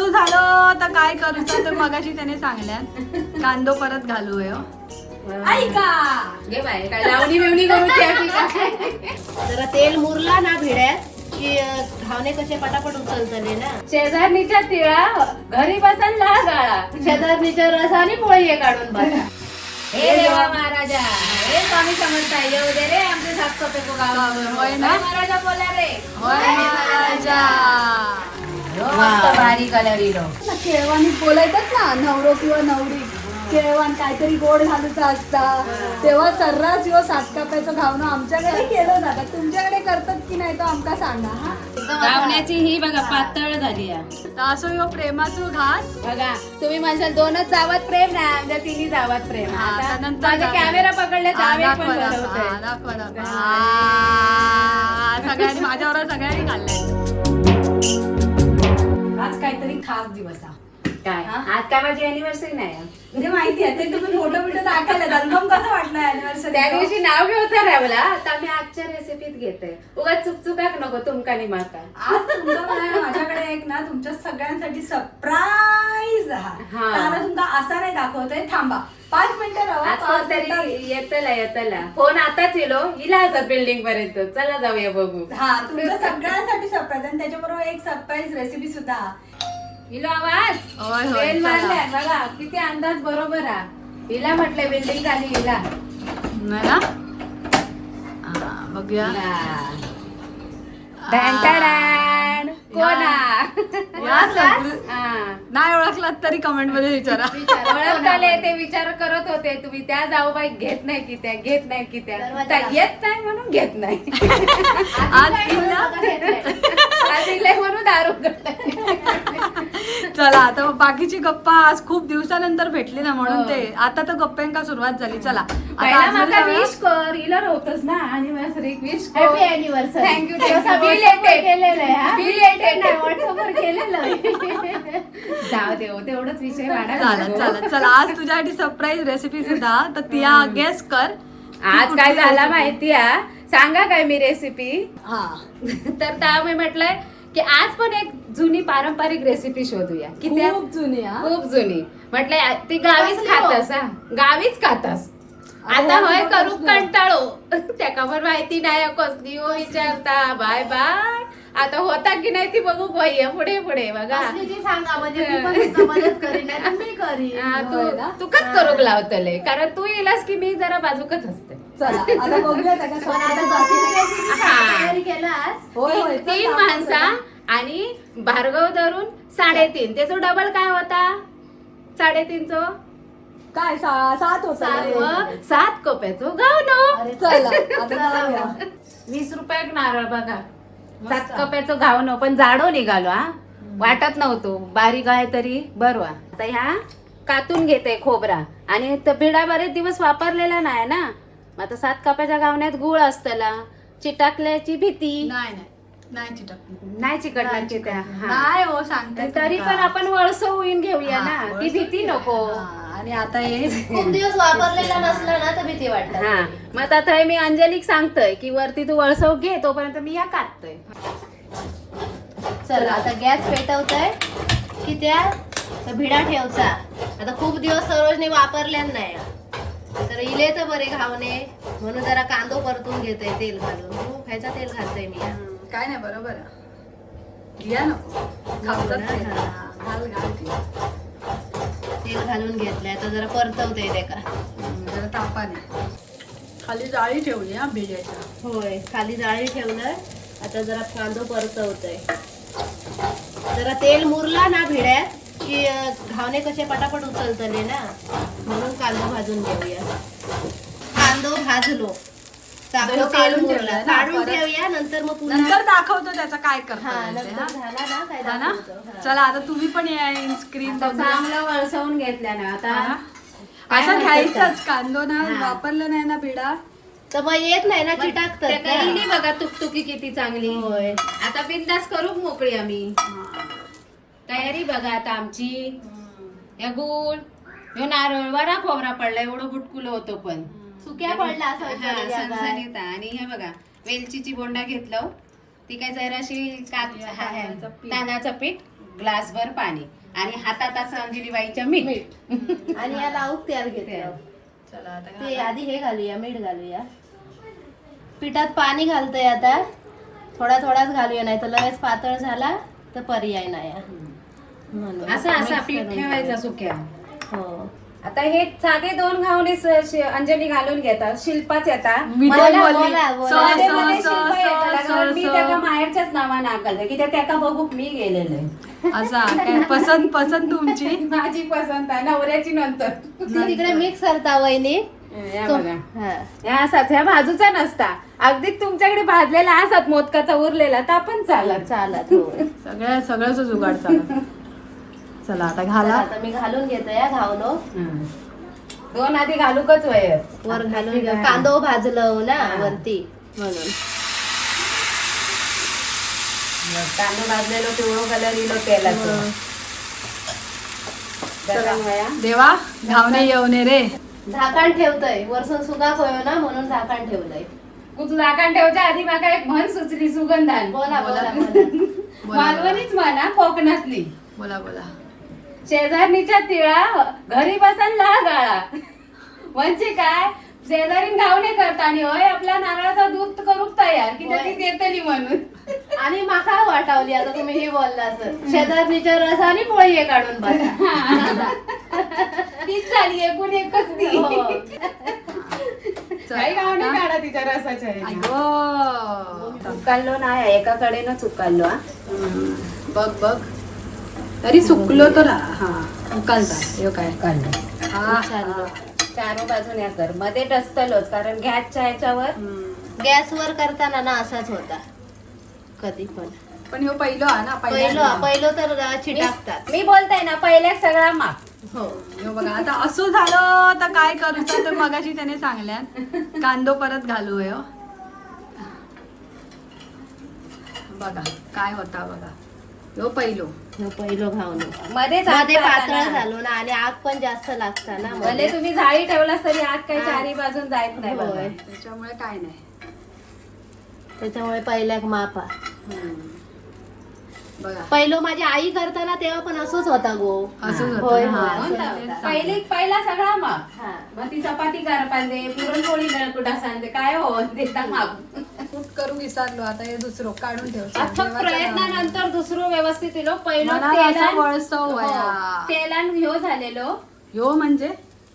सुरू झालं तर काय करूचं तर मगाशी त्याने सांगल्यात कांदो परत घालू ऐका घे बाय काय लावणी बिवणी करू जरा तेल मुरला ना भिड्यात की घावणे कसे पटापट उचलतले ना. शेजारणीच्या तिळा घरी बसन लाल गाळा शेजारणीच्या रसाने पोळी हे काढून बसा. हे देवा महाराजा हे स्वामी समजता येऊ दे रे आमचे साफसफाई को गावावर होय ना? महाराजा बोला रे होय महाराजा. मस्त भारी कलर इलो केळवानी बोलायतात ना नवरो किंवा नवरी केळवान काहीतरी गोड घालूचं असता तेव्हा सर्रास यो सातकाप्याचं घावणं आमच्याकडे केलं जातं. तुमच्याकडे करतात की नाही तो आमका सांगा हा. गावण्याची ही बघा पातळ झाली तर असो यो प्रेमाचो घास. बघा तुम्ही म्हणशाल दोनच जावात प्रेम ना आमच्या तिन्ही जावात प्रेम हा, आता आता नंतर माझा जाऊया. कॅमेरा पकडले जावे दाखवा पण दाखवा बनवतोय. हा, दाखवा सगळ्यांनी माझ्यावर सगळ्यांनी खाल्लंय. आज काहीतरी खास दिवस हा. काय आज काय माझी अॅनिव्हर्सरी नाही आहे. म्हणजे माहिती आहे ते तुम्ही फोटो बिटो दाखवले अल्बम कसं वाटलं अॅनिव्हर्सरी त्या दिवशी नाव घेऊचा रावला आता मी आजच्या रेसिपीत घेते उगाच चुकचुकाक नको तुमका आणि माका. आज तुमचा माझ्याकडे एक ना तुमच्या सगळ्यांसाठी सरप्राईज हा. आता तुमका असा नाही दाखवतोय थांबा 5 मिनिटं राहा आज 5 तरी येतला फोन आताच येलो हिला असत बिल्डिंग पर्यंत चला जाऊया बघू. हा तुमच्या सगळ्यांसाठी सरप्राईज आणि त्याच्याबरोबर एक सरप्राईज रेसिपी सुद्धा. हिला आवाज होय, होय, बेल चला. मारलाय बघा किती अंदाज बरोबर हा. हिला म्हटलंय बिल्डिंग आली हिला नाही ना बघूया ढॅन कोणा या सगळं- नाही ओळखलात तरी कमेंट मध्ये विचारा. ओळखताले ते विचार करत होते तुम्ही त्या जाऊबाई घेत नाही की त्या घेत नाही की त्या येत नाही म्हणून घेत नाही आज तिला आज इले म्हणून दारू चला आता बाकीची गप्पा आज खूप दिवसानंतर भेटली ना म्हणून ते आता तर गप्प्यांका सुरुवात झाली. चला आता पहिला आतमध्ये मला जाऊया. विश कर हिला होतच ना anniversary wish happy anniversary. Thank you केलेलं आहे हा. बिलेटेड नाही व्हॉट्सअपवर केलेलं आहे. जाऊ दे हो, तेवढंच विषय वाढा चालत चला आज तुझ्यासाठी सरप्राईज रेसिपी सुद्धा तर तिया गेस कर. आज काय झाला माहिती आहे सांगा काय मी रेसिपी हा तर त्या मी म्हटलंय की आज पण एक जुनी पारंपरिक रेसिपी शोधूया की त्या खूप जुनी हा. खूप जुनी म्हटलंय ती गावीच कसली हो? खातस हा गावीच खातस आता अरे, होय कसली करू कसली? कंटाळो त्या पण माहिती नाही कसली हो विचारता बाय बाय आता होता की नाही ती बघू बाई पुढे पुढे बघा असली ती सांगा म्हणजे मी पण तुमका मदत करीन नाही तर मी करीन. हा, होय ना? तू कच करूक लावतले कारण तू येलास की मी जरा बाजूकच असते चला आता बघूया त्याच्या पण आता surprise बाकीची आहे. रेसिपी हा. तयारी केलास. होय होय तीन चल, माणसा आणि भार्गव धरून 3.5 त्याचं डबल काय होता 3.5 काय 7 होत 7 कप्याचो गावनो अरे चला आता जाऊया. 20 रुपयाक नारळ बघा 7 कप्याचो गावनो पण जाडो निघालो हा वाटत नव्हतो बारीक आहे तरी बरवा. आता ह्या कातून घेते खोबरा आणि बिडा बरेच दिवस वापरलेला नाही ना मग आता 7 कप्याच्या गावण्यात गुळ असतला चिटाकल्याची भीती नाही चिटकली. नाही चिकटण्याची त्या हा. नाही हो सांगते तरी पण आपण वळसवून घेऊया ना ती भीती नको आणि आता हे खूप दिवस वापरलेला नसला ना तर भीती वाटत. हा मग आता मी अंजलीक सांगतोय की वरती तू वळसव घे तोपर्यंत मी या काढतोय. चल आता गॅस पेटवतोय की त्या भिडा ठेवचा. आता खूप दिवस सरोजने वापरल्या नाही तर इले तर बरे घावणे म्हणून जरा कांदो परतून घेतोय तेल घालून. ह्याचा तेल घालतोय मी. काय नाही बरोबर आहे. या नको खावतात ते. घाल घाल ती. तेल घालून घेतलंय आता जरा परतवतोय ते का. जरा तापाने खाली जाळी ठेवली हा बिड्याच्या. होय खाली जाळी ठेवलंय आता जरा कांदो परतवतोय. जरा तेल मुरला ना भिड्यात की घावणे कसे पटापट उचलतले ना म्हणून कांदो भाजून घेऊया. कांदो भाजलो चांगलं तेल काढून मुरला ठेवलाय ना, काढून परत. ठेवूया नंतर मग पुन्हा नंतर दाखवतो त्याचा काय हा करतो ते, नंतर हा? झाला ना काय हा ना? दाखवतो. हा. चला आता तुम्ही पण या स्क्रीन आता चांगलं वळसवून घेतल्यानं आता असं घ्यायचंच कांदो ना हा. वापरलं नाही ना बिडा तर मग येत नाही ना चिटाकतात त्या ना. काही बघा तुकतुकी किती चांगली होय. आता बिंदास करू मोकळी आम्ही तयारी बघा आता आमची या गुळ ह्यो नारळ वरा खोबरा पडला एवढं बुटकुलं होतं पण सुक्या पडला असं हा, विचारलं या काय. सणसणीत आणि हे बघा वेलचीची बोंडा घेतलं ती काय जराशी तांदळाचं पीठ. तांदळाचं पीठ, ग्लासभर पाणी आणि हातात असं अंजलीबाईच्या मीठ. आणि या लावूक तेल घेते चला आता ते घाला. आधी हे घालूया, मीठ घालूया. पिठात पाणी घालतोय आता, थोडा थोडाच घालूया, नाही तर लगेच पातळ झाला तर पर्याय नाही म्हणून असं असं Mix पीठ करून ठेवायचं घ्या. सुक्या. हो. आता हे साधे 2 घावणे अंजली घालून घेतात, शिल्पाच येतात. मी बोला, पण बोलली. बोला, बोला. सो, मध्ये सो, मध्ये सो, शिल्प सो, येतात. सो, कारण मी सो. त्याच्या माहेरच्याच नावानं आकलते की त्याका बघूक मी गेलेले. असा काय पसंत पसंत तुमची. माझी पसंत आहे, नवऱ्याची नंतर. ती तिकडे मिक्स करता वहिनी. या तो- बघा. हा. ह्या असाच, ह्या भाजूचा नसता, अगदी तुमच्याकडे भाजलेला असाच मोदकाचा उरलेला तर आपण चालत. चालत हो. सगळंच जुगाड चालू. चला आता घाला. आता मी घालून घेतो या घावनो. 2 आधी घालूकच वय. वर घालून घेऊ. कांदो भाजलं ना हा. वरती म्हणून. कांदा भाजलेलो पिवळो कलर इलो तेलाचं. गरम वया. देवा घावणे येऊने रे. झाकण ठेवतोय, वरसून सुगाक होयो ना म्हणून झाकण ठेवलंय. तू झाकण ठेवच्या आधी मला एक म्हण सुचली सुगंधान. बोला बोला बोला. मालवणीच म्हणा, कोकणातली. बोला बोला. शेजारणीच्या तिळा घरी बसन ला गाळा. म्हणजे काय, शेजारी घावणे करतानी होय आपल्या नारळाचा दूध करूक तयार की त्याची देतली म्हणून. आणि माका वाटावली आता तुम्ही हे बोलला असं, शेजारणीच्या रस आणि पोळी हे काढून बसा. तीच झाली, एकूण एकच ती. हो. काही घावणे काढा तिच्या रसाच्या ह्याने. अगो. चुकालो नाही, एकाकडेनं चुकालो हा. बघ बघ. तरी सुकलो तर हा उकालता यो काय काढलं. हा, उचललो. चारो बाजून या कर, मध्ये टसतलोच कारण गॅसच्या ह्याच्यावर. गॅसवर करताना ना असाच होता कधी पण. पण ह्यो पहिलो हा ना पहिलं तर चिटाकतात. मी बोलताय ना, पहिल्या सगळा माप. हो. ह्यो बघा आता असं झालं तर काय करूचा तर मगाशी त्याने सांगल्यान कांदो परत घालू ह्यो. बघा काय होता बघा. ह्यो पहिलो. पहिलं घावून मध्येच मध्ये आग पातळ लागला ना. झालो ना आणि आग पण जास्त लागता ना भले मध्ये. तुम्ही जाळी ठेवलास तरी आग काही हा. चारी बाजून जायत नाही होय. बाबा. त्याच्यामुळे काय नाही. त्याच्यामुळे पहिल्या मापा. बघा पहिलं माझी आई करताना तेव्हा पण असंच होता गो. असंच होय, होतं होय. ना. हो ना. तेच पहिला सगळा माप. हा. मग ती चपाती करपांदे, पुरणपोळी कुठा सांगते काय हो देता माप. कूट करू विसरलो आता हे दुसरं काढून ठेव. अथक प्रयत्नानंतर दुसरं व्यवस्थित इलो. पहिलं मनाला असा तेलान वळसव वया. हो, तेलान ह्यो झालेलो ह्यो म्हणजे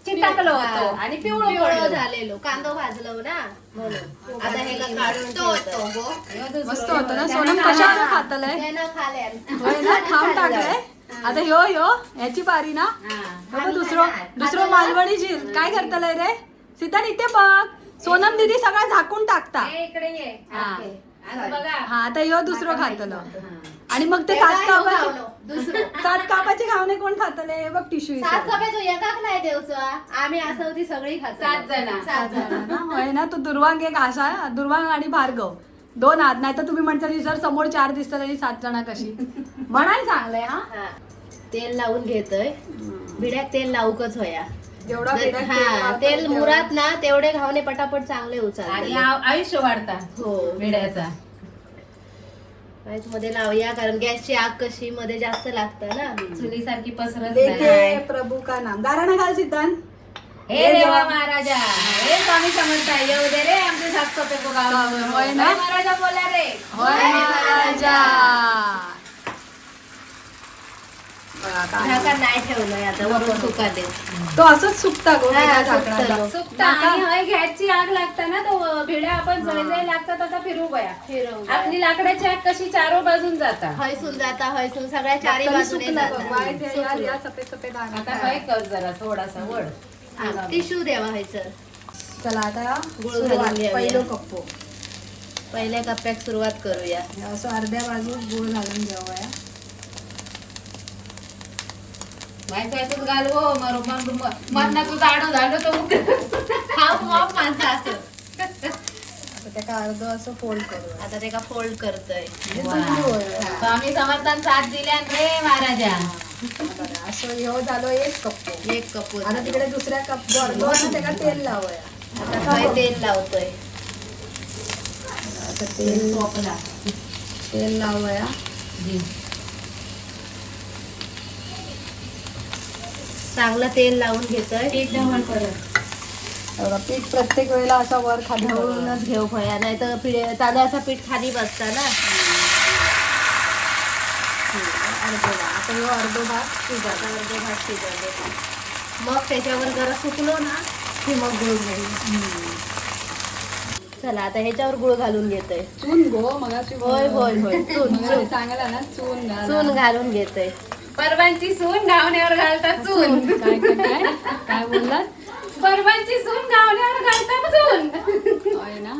चिटाकलो होतो आणि पिवळं पिवळं पडलो. झालेलो कांदो भाजलो ना म्हणून. आता हे काढून ठेवतो गो. ह्यो दुसरं मस्त होतं ना. त्यानं सोनम खाल्ला. कशावर खातलंय त्यानं खाल्यान. होय ना खाऊन टाकलंय. आता ह्यो ह्याची पारी ना. हा. बघ दुसरं मालवणी झील काय करतलंय रे सीता इथे बघ. सोनम दीदी सगळं झाकून टाकता. ये इकडे ये. हा. ओके. असं बघा. हा आता ह्यो दुसरं खातलं. हा. आणि मग ते ते सात काय कापाचे घावणं? दुसरं 7 कापाचे घावणे कोण खातले हे बघ टिश्यू 7 कप्याचो एकाक नाही देवचा. आम्ही असं होती सगळी खातो. 7 जण. 7 जण. होय ना. तू दुर्वांग एक आशा दुर्वांग आणि भार्गव 2 आहात. नाही तर तुम्ही म्हणता जर समोर 4 दिसतात आणि 7 जण कशी म्हणाय चांगलंय हा. हा. तेल लावून घेतोय. भिड्यात तेल लावूकच होया. जेवढा जर- वेगात हा लावतो तेल तेवढा. मुरात ना तेवढे घावणे पटापट चांगले आणि उचलतात. आयुष्य वाढतात हो. विड्याचा. राईस मध्ये लावूया कारण गॅसची आग कशी मध्ये जास्त लागतं ना. चुलीसारखी पसरत लेके नाही. प्रभू का नाम गाराणा घाल सिद्धांत. हे देवा महाराजा, हे स्वामी समर्थ येऊ दे रे आमचे सात पे को गाव. होय ना? होय महाराजा बोला रे. होय महाराजा. बघा काय. झाकण नाही ठेवलंय आता वरून सुका देव. तो असंच सुकता गो हा, बिना सुकतं झाकणाचा. गो. सुकता आणि हय गॅसची आग लागता ना तो भिड्या आपण जळजळ लागता तसा फिरू बया. फिरवून आपली लाकडाची आग कशी चारो बाजून जाता. हयसून जाता हयसून सगळ्या चारी तरी बाजूने सुकलं बघ. जाता. वाईट हे यार, या सफेद सफेद आता दाणे. हय कर जरा थोडासा वड. हा, टिश्यू द्यावा व्हायचं. चला आता गुळ सुरुवात. घालून घेऊया. पहिलो कप्पो पहिल्या कप्प्यात सुरुवात करूया. असं अर्ध्या बाजू गुळ घालून घेऊया. माहिती आहे तूच घालू हो मरण तू जाडो झालो तर हाफ हाफ माणसं असं. आता त्याला अर्ध असं फोल्ड करू. आता ते का फोल्ड करतोय. स्वामी समर्थान साथ दिल्या रे महाराजा. असं ह्यो झालो एक कप्पो. एक कपूर आता तिकडे दुसऱ्या कप जो अर्धो आहे ना त्याला तेल लावूया. आता काय तेल लावतोय. आता तेल तेल लावूया. चांगलं तेल लावून घेतोय. एवढं पीठ प्रत्येक वेळेला असा वर खाली ढवळूनच घेऊ भया, नाही तर तांदळाचं पीठ खाली बसता ना. आता ह्यो अर्धो भात शिजवला. अर्धे भात शिजवले. मग त्याच्यावर जरा सुकलो ना की मग गुळ घालू. चला आता ह्याच्यावर गुळ घालून घेतोय. चून गो मगाची होय होय होय चून चून सांगला ना चून घाला. चून घालून घेतोय. परवांची सून घावण्यावर घालतात चून. काय काय काय काय बोललात? परवांची सून घावण्यावर घालतात चून. होय ना.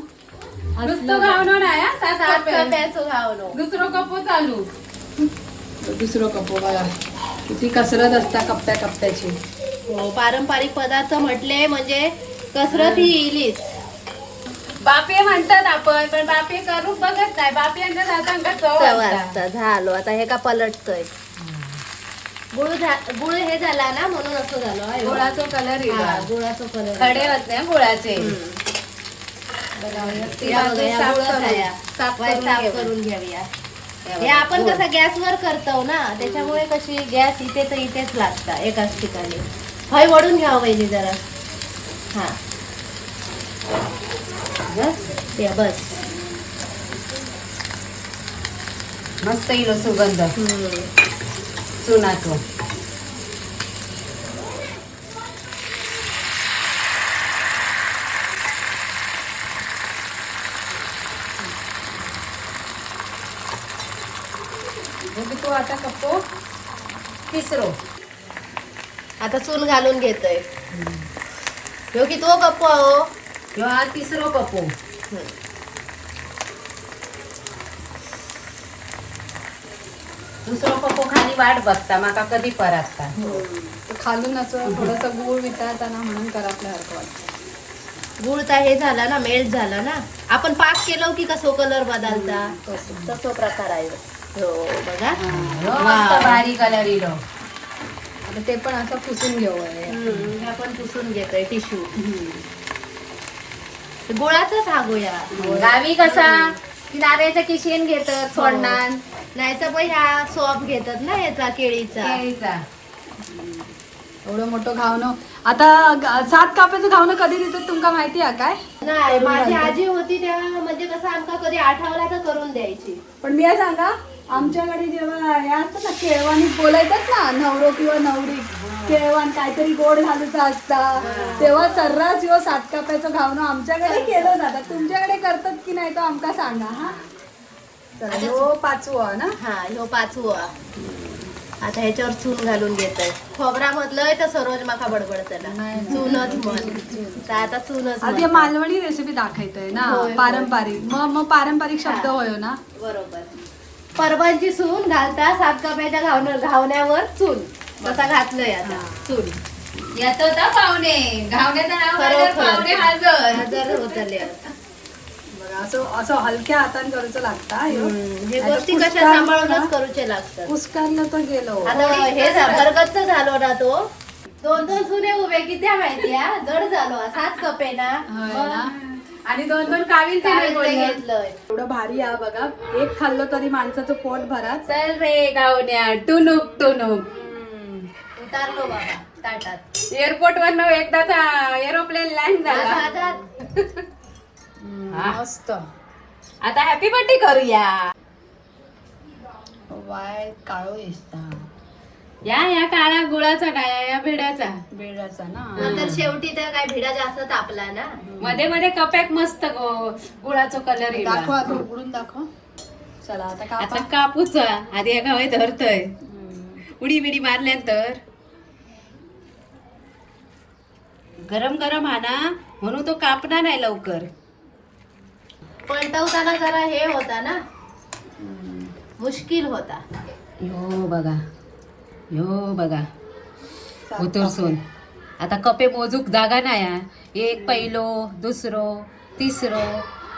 नुसतं घावणं नाही हा, सात सात कप्या. कप्याचं घावणं. दुसरं कपो चालू. दुसरं कपो बघा किती कसरत असता कप्प्या कप्प्याची. हो, पारंपरिक पदार्थ म्हटले म्हणजे कसरत ही येईलीच. बापे म्हणतात आपण, पण बापे करू बघत नाही. बापे जाताना चव चव असता. असता. झालो आता हे का पलटतोय. गुळ हे झाला ना म्हणून असं झालं आहे. गुळाचा कलर हा, गुळाचं कलर. खडे होते ना गुळाचे. साफ करून घेऊया. हे आपण कसं गॅसवर करतो ना, त्याच्यामुळे कशी गॅस इथे तर इथेच लागता एकाच ठिकाणी. हय वडून घ्यावं पाहिजे जरा. हा बस. मस्त येईल सुगंध चुनाचा. तो आता कप्पो तिसरो. आता चूल घालून घेतोय. ह्यो की तो कप्पो आहो. ह्यो हा तिसरो कपो. दुसरो कपो खाली वाट बघता माका कधी परतता. तो खालून असं थोडंसं गुळ वितळताना म्हणून करापल्यासारखं वाटतं. गुळ तर हे झाला ना, मेल्ट झाला ना. आपण पाक केलो की कसो कलर बदलता तसो प्रकार आहे. हो बघा. ह्यो मस्त भारी कलर इलो. आता ते पण असं पुसून घेऊ. हे आपण पुसून घेतोय टिश्यू. गुळाचाच हा गोया. गावी कसा की नारळाच्या किशीन घेतात सोडणार. नाही तर पण ह्या सॉप घेतात ना याचा केळीचा. केळीचा. एवढं मोठं घावणं. आता 7 काप्याचं घावणं कधी देतात तुमका माहिती आहे काय? नाही, माझी आजी होती तेव्हा म्हणजे कसं आमका कधी आठवला तर करून द्यायची. पण मी सांगा आमच्याकडे जेव्हा हे असतं ना केळवानी बोलायतात ना नवरो किंवा नवरी केळवान काहीतरी गोड घालूचा असता तेव्हा सर्रास ह्यो 7 काप्याचं घावणं आमच्याकडे केलं जातं. तुमच्याकडे करतात की नाही तो आमका सांगा. हा चला ह्यो 5वा ना. हा ह्यो 5वा. आता ह्याच्यावर चून घालून घेतोय. खोबरा मधलं तर सरोज माका बडबडतला. चूनच म्हण. तर आता चूनच आता म्हण. मालवणी रेसिपी दाखवतोय ना. होय, होय. पारंपरिक मग पारंपरिक शब्द होयो ना. बरोबर. परवांची चून घालता 7 कप्याच्या घावण्यावर चून तसा घातलंय आता चून. येतो तर पाहुणे. घावण्याचं नाव खरोखर. काढलं, पाहुणे हजर. हजर होतले. बरं, असं हलक्या हाताने करूचं लागता. हे गोष्टी कशा सांभाळूनच करूचे लागतात. पुस्कारलं तर गेलो. आता हे बरगत झालो ना तो. 2-2 सुने उभे किती माहिती हा. जड झालो 7 कपे ना. होय ना. आणि 2-2 कावील कावील घेतलंय. एवढं भारी आहे बघा. एक खाल्लं तरी माणसाचं पोट भरात. चल रे गावण्या टुनुक टुनुक. उतारलो बाबा ताटात. एअरपोर्ट वर एकदाचा एरोप्लेन लँड झाला. हातात. मस्त. आता हॅपी बर्थडे करूया. वाय काळो दिसता. या काळा गुळाचा काय या भिड्याचा. बेडाचा ना. नंतर शेवटी तर काय भिडा जास्त तापला ना. मध्ये मध्ये कपॅक मस्त गुळाचा कलर दाखव आता उघडून दाखव. चला आता आता कापा. कापूचा आधी एका वय धरतोय. उडी बिडी मारल्यानंतर गरम गरम हा ना म्हणून तो कापणार नाही लवकर. पलटवताना जरा हे होता ना, मुश्किल होता. यो बघा उतरसून आता कपे मोजूक जागा नाही. एक पहिलो, दुसरो, तिसरो,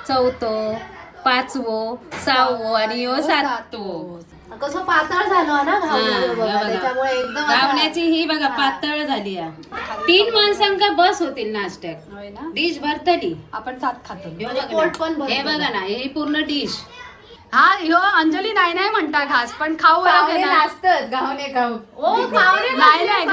चौथो, 5वो, 6वो आणि यो 7वो. कसं पातळ झालो ना हा, घावणं बघा. हे बघा. त्याच्यामुळे एकदम असा- घावण्याची ही बघा पातळ झाली. 3 माणसांका बस होतील नाश्त्यात. होय ना. डिश भरतली. आपण 7 खातो. हे म्हणजे बघा पोट पण ना. हे भरतं. बघा ना ही पूर्ण डिश. हा ह्यो अंजली नाही म्हणता खास पण खाऊ पाहुणे नाचतात घावणे खाऊ. ओ पाहुणे नाही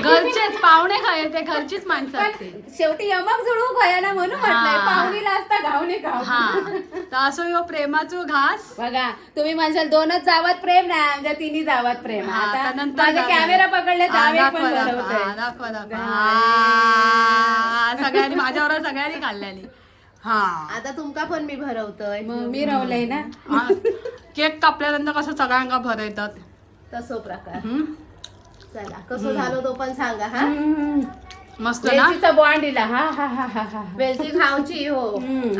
घरचेच पाहुणे खाय ते घरचीच माणसं असते. शेवटी यमक जुळू भयाना म्हणून म्हटलंय हा. पाहुणी नाचता घावणे खाऊ. हा तर असो ह्यो प्रेमाचो घास. बघा तुम्ही म्हणशाल दोनच जावत प्रेम नाही आमच्या तिन्ही जावत प्रेम. हा, आता तर नंतर माझे जाऊया. कॅमेरा पकडले हा, जावे दाखवा, पण दाखवा, बरोबर हा, दाखवा. हा, सगळ्यांनी माझ्यावर सगळ्यांनी खाल्ल्यानी. हा आता तुमका पण मी भरवतोय. मग मी रवलंय ना. हा. केक कापल्यानंतर कसं सगळ्यांना भरवतात. तसो प्रकार. हम्म. चला कसं झालं तो पण सांगा हा. मस्त ना. वेलचीचा बॉन्ड दिला. हा हा हा हा हा. वेलची खाऊची हो.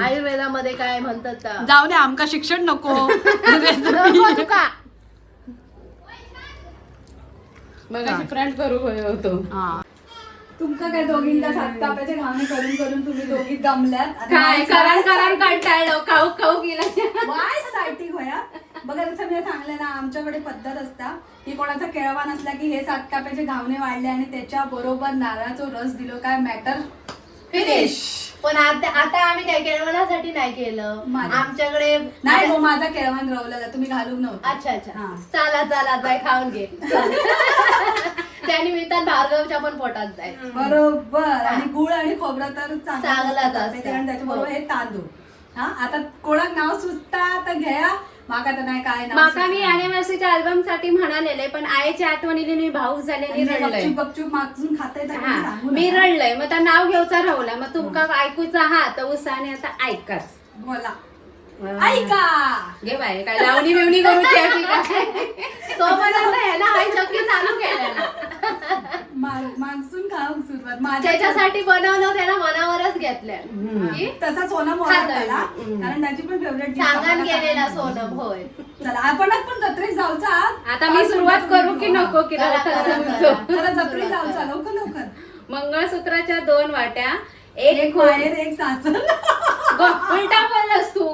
आयुर्वेदामध्ये काय म्हणतात तर. जाऊ दे आमका शिक्षण नको. नको तुका. बघा फ्रंट करू होतो. हा. तुमका काय दोघींना सात कापाचे घावणे करून करून तुम्ही दोघी दमल्यात आणि काय माझं करण कंटाळलो खाऊ खाऊ गेला. वाय सायटिंग होया. बघा जसं मी सांगले ना आमच्याकडे पद्धत असता की कोणाचा केळवा नसला की हे सात कापाचे घावणे वाढले आणि त्याच्या बरोबर नारळाचा रस दिलो काय मॅटर फिनिश. पण आता आम्ही काय केळवणासाठी नाही केलं. माझं. आमच्याकडे नाही हो माझा केळवण रवलेला तुम्ही घालून नव्हता. अच्छा अच्छा हा. चला जाय खाऊन घे. त्यानिमित्तान भार्गवच्या पण पोटात जाय. बरोबर आणि गुळ आणि खोबरं तर चांगलाच असतं. कारण त्याच्याबरोबर हो. हे तांदूळ. हा आता कोणाक नाव सुचता तर घ्या माका तर नाही काय नाव माका मी सुचणार. अॅनिव्हर्सरीच्या अल्बम साठी म्हणालेले पण आईच्या आठवणीने मी भाऊक झाले आणि रडलंय. गपचूप गपचूप मागून खाताय तर काही हा सांगू मी नका. रडलंय मग त्या नाव घेऊचा राहुला मग तुमका ऐकूचा हा तर उसाने आता ऐकाच. बोला ऐका घे बाय काय लावणी बिवणी करूची आहे की काय? तो पर्यंत आहे ना आई चक्की चालू केल्या. मान्सून खाऊ सुरुवात माझ्या त्याच्यासाठी बनवलं त्याला मनावरच घेतल्या. की तसा सोनम खात ओळखला आहे. कारण त्याची पण फेवरेट सांगत गेलेला सोनम होय. चला आपण पण जत्रेत जाऊचा आता मी सुरुवात करू की नको की करा, नंतर करा, तुमचं? करा. चला जत्रेत जाऊचा लवकर लवकर. मंगळसूत्राच्या 2 वाट्या एक माहेर एक सासर. उलटा बोललास तू.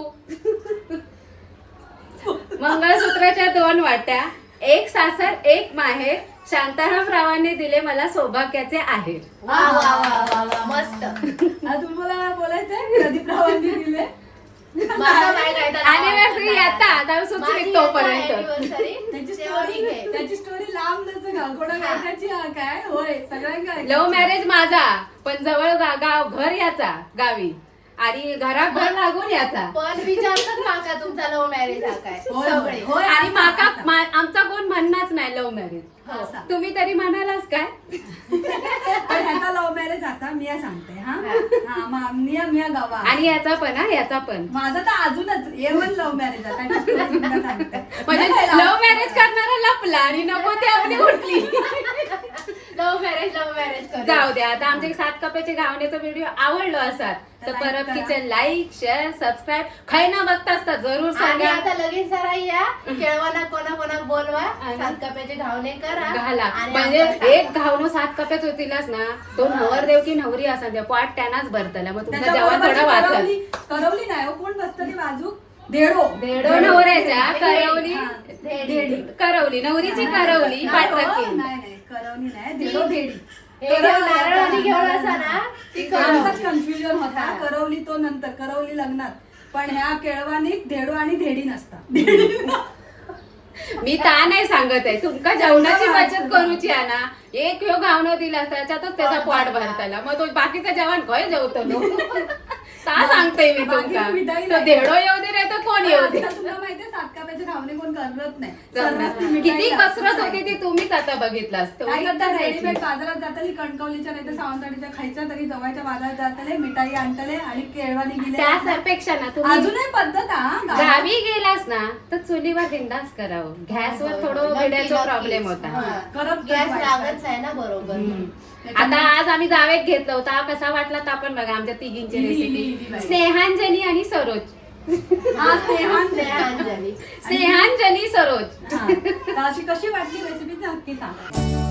मंगळसूत्राच्या 2 वाट्या एक सासर एक माहेर शांताराम रावांनी दिले मला सौभाग्याचे आहे. वा वा वा वा वा मस्त. आता तुम्हाला बोलायचंय प्रदीप रावांनी दिले. माझा काय काय तर अॅनिव्हर्सरी आता आता सुचली माझी तोपर्यंत. anniversary, त्याची तेव्हा मी स्टोरी घे. त्याची स्टोरी लांब नसतं का कोणा गायकाची काय होय सगळ्यांना लव्ह मॅरेज माझा पण जवळ गाव घर याचा गावी आणि घरात घर लागून याचा. पण विचारतात माका तुमचा लव्ह मॅरेज हा काय होय, सगळे. होय. आणि माका आमचा कोण म्हणणारच नाही लव्ह मॅरेज. असा. तुम्ही तरी म्हणालाच काय? पण ह्याचा लव्ह मॅरेज आता मी सांगते हा हा मी गावा आणि याचा पण हा याचा पण माझं तर अजूनच एवन लव्ह मॅरेज आता त्याची story तुम्हाला सांगते. म्हणजे नाही काय लव्ह मॅरेज करणारा लपला आणि नको ते आपली उठली. लव्ह मॅरेज कर. जाऊ द्या आता आमचे 7 कपाचे घावण्याचा व्हिडिओ आवडलो असाल तर तर परत like करा. किचन लाईक शेअर सबस्क्राईब खाय ना बघताच तर जरूर आणि सांगा. आता लगेच जरा या केळवणा कोणा बोलवा सात कप्याचे घावणे करा घाला आणि म्हणजे आमच्यात एक घावणं 7 कप्यात होतीलच ना तो नवरदेव की नवरी असा द्या पाठ त्यांनाच भरतला मग तुमचा जेवण थोडा वाचत. करवली नाही हो कोण बसतं ते बाजू धेडो देडो नवऱ्याच्या करवली हा. धेडी. करवली नवरीची करवली नाही पाठ हो, टाकली. नाही नाही करवली नाही धेडो धेडी हे घेऊन नारळ आणि घेऊन असा ना ती आमचाच कन्फ्युजन होता करवली तो नंतर करवली लग्नात पण ह्या केळवानीत धेडो आणि धेडी नसता. मी ता नाही सांगत आहे तुमका जेवणाची बचत करूची आहे ना एक ह्यो घावणं दिला त्याच्यातच त्याचा पोट भरतला मग तो बाकीचं जेवण खय जेवतो का सांगते मी बाकी मिठाई तुमका नाही. धेडो येऊ दे नाही तर कोण येऊ दे. आता तुला माहितीये सातकाप्याचे धावणे कोण करत नाही सर्रास ती मिठाई किती लागते. कसरत होती ती तुम्हीच आता बघितलास काय तेवढी करतात तर रेडीमेड राहायची. बाजारात जातली कणकवलीच्या नाही तर सावंतवाडीच्या खायच्या तरी जवळच्या बाजारात जातले मिठाई आणतले आणि केळवानी गेले त्याच अपेक्षा ना तुम्ही अजूनही पद्धत हा गावात. गावी गेलास ना तर चुलीवर बिंदास करावं गॅसवर थोडं भिड्याचा प्रॉब्लेम होता. हा, करत गॅस नाही लागत आहे ना बरोबर. आता आज आम्ही जावेत घेतला होता कसा वाटला तर आपण बघा आमच्या तिघींची इली, रेसिपी इली बाई. स्नेहांजली आणि सरोज. हा, स्नेहान स्नेहांजली. स्नेहांजली सरोज. हा, तर अशी कशी वाटली रेसिपी नक्की सांगा.